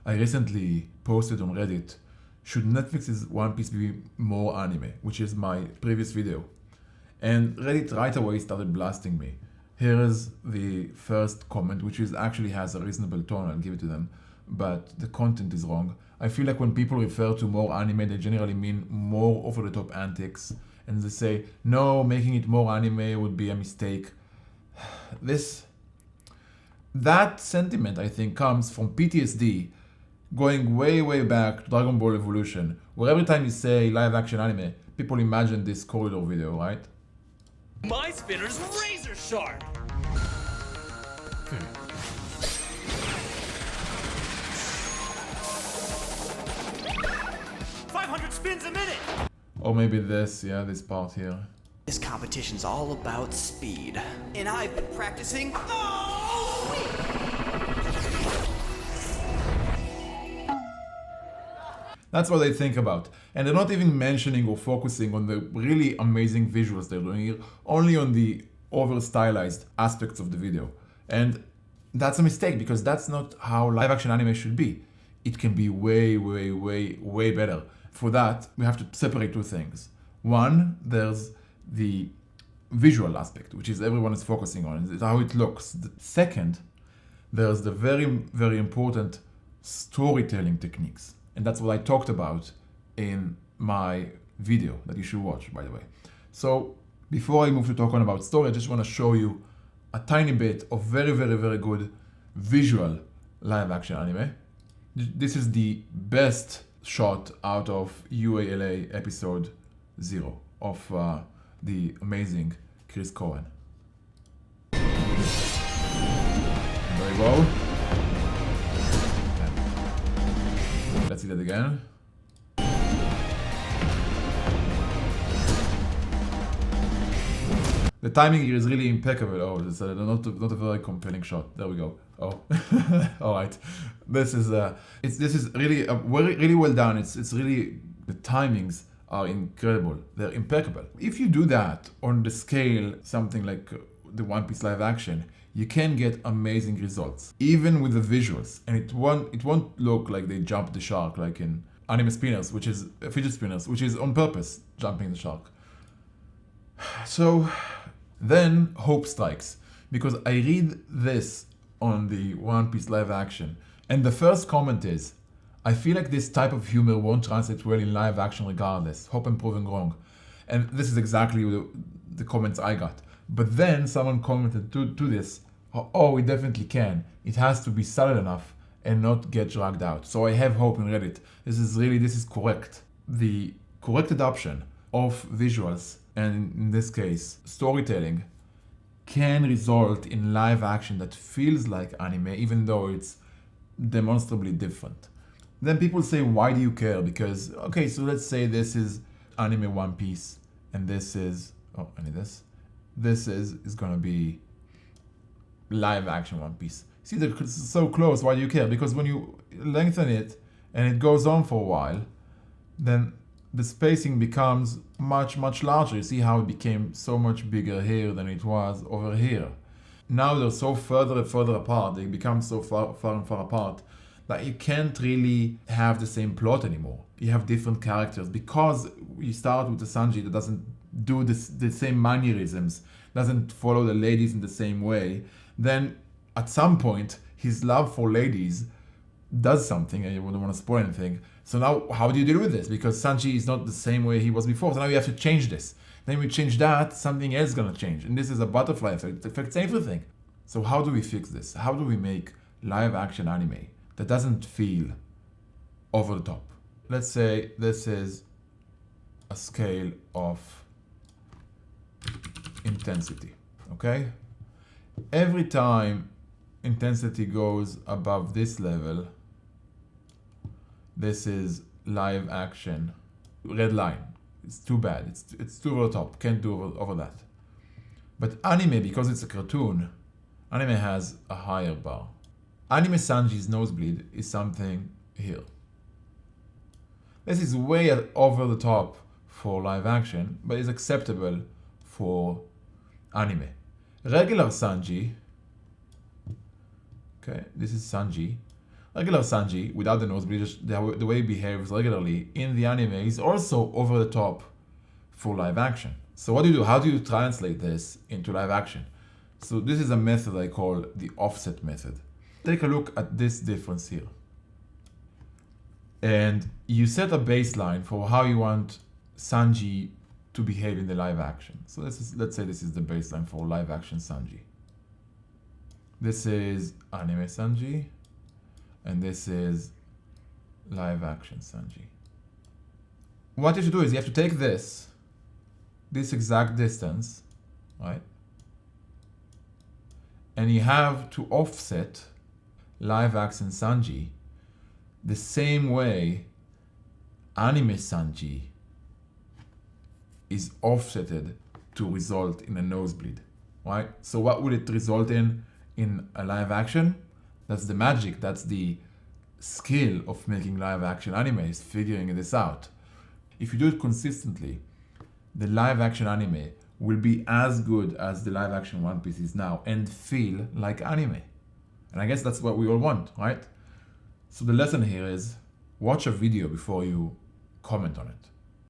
I recently posted on Reddit, should Netflix's One Piece be more anime, which is my previous video. And Reddit right away started blasting me. Here is the first comment, which actually has a reasonable tone, I'll give it to them, but the content is wrong. I feel like when people refer to more anime, they generally mean more over-the-top antics, and they say, no, making it more anime would be a mistake. That sentiment, I think, comes from PTSD, going way, way back to Dragon Ball Evolution, where every time you say live-action anime, people imagine this corridor video, right? My spinner's razor sharp! 500 spins a minute! Or maybe this part here. This competition's all about speed. And I've been practicing That's what they think about. And they're not even mentioning or focusing on the really amazing visuals they're doing here, only on the over-stylized aspects of the video. And that's a mistake, because that's not how live-action anime should be. It can be way, way, way, way better. For that, we have to separate two things. One, there's the visual aspect, which is everyone is focusing on, it's how it looks. Second, there's the very, very important storytelling techniques. And that's what I talked about in my video that you should watch, by the way. So before I move to talking about story, I just want to show you a tiny bit of very, very, very good visual live action anime. This is the best shot out of UALA episode 0 of the amazing Chris Cohen. There we go. Let's see that again. The timing here is really impeccable. Oh, it's not a very compelling shot. There we go. Oh, all right. This is really really well done. It's really, the timings are incredible. They're impeccable. If you do that on the scale, something like the One Piece live action, you can get amazing results, even with the visuals. And it won't look like they jumped the shark like in anime spinners, which is fidget spinners, which is on purpose jumping the shark. So then hope strikes, because I read this on the One Piece live action, and the first comment is, I feel like this type of humor won't translate well in live action regardless. Hope I'm proving wrong. And this is exactly the comments I got. But then someone commented to this, oh, it definitely can. It has to be subtle enough and not get dragged out. So I have hope in Reddit. This is correct. The correct adoption of visuals, and in this case, storytelling, can result in live action that feels like anime, even though it's demonstrably different. Then people say, why do you care? Because, okay, so let's say this is anime One Piece, and this is, oh, I need this. This is gonna be live action One Piece. See, they're so close, why do you care? Because when you lengthen it and it goes on for a while, then the spacing becomes much, much larger. You see how it became so much bigger here than it was over here. Now they're so further and further apart, they become so far and far apart that you can't really have the same plot anymore. You have different characters, because you start with a Sanji that doesn't do the same mannerisms, doesn't follow the ladies in the same way. Then at some point, his love for ladies does something, and you wouldn't want to spoil anything. So now, how do you deal with this? Because Sanji is not the same way he was before. So now you have to change this. Then we change that, something else is gonna change. And this is a butterfly effect. It affects everything. So how do we fix this? How do we make live action anime that doesn't feel over the top? Let's say this is a scale of intensity, okay? Every time intensity goes above this level, this is live action. Red line. It's too bad. It's too over the top. Can't do over that. But anime, because it's a cartoon, anime has a higher bar. Anime Sanji's nosebleed is something here. This is way over the top for live action, but is acceptable for anime. Regular Sanji, okay, this is Sanji, regular Sanji without the nosebleed, just the way he behaves regularly in the anime is also over the top for live action. So what do you do? How do you translate this into live action? So this is a method I call the offset method. Take a look at this difference here. And you set a baseline for how you want Sanji to behave in the live action. So let's say this is the baseline for live action Sanji. This is anime Sanji, and this is live action Sanji. What you have to do is you have to take this exact distance, right? And you have to offset live action Sanji the same way anime Sanji is offsetted to result in a nosebleed, right? So what would it result in a live action? That's the magic, that's the skill of making live action anime, is figuring this out. If you do it consistently, the live action anime will be as good as the live action One Piece is now and feel like anime. And I guess that's what we all want, right? So the lesson here is watch a video before you comment on it.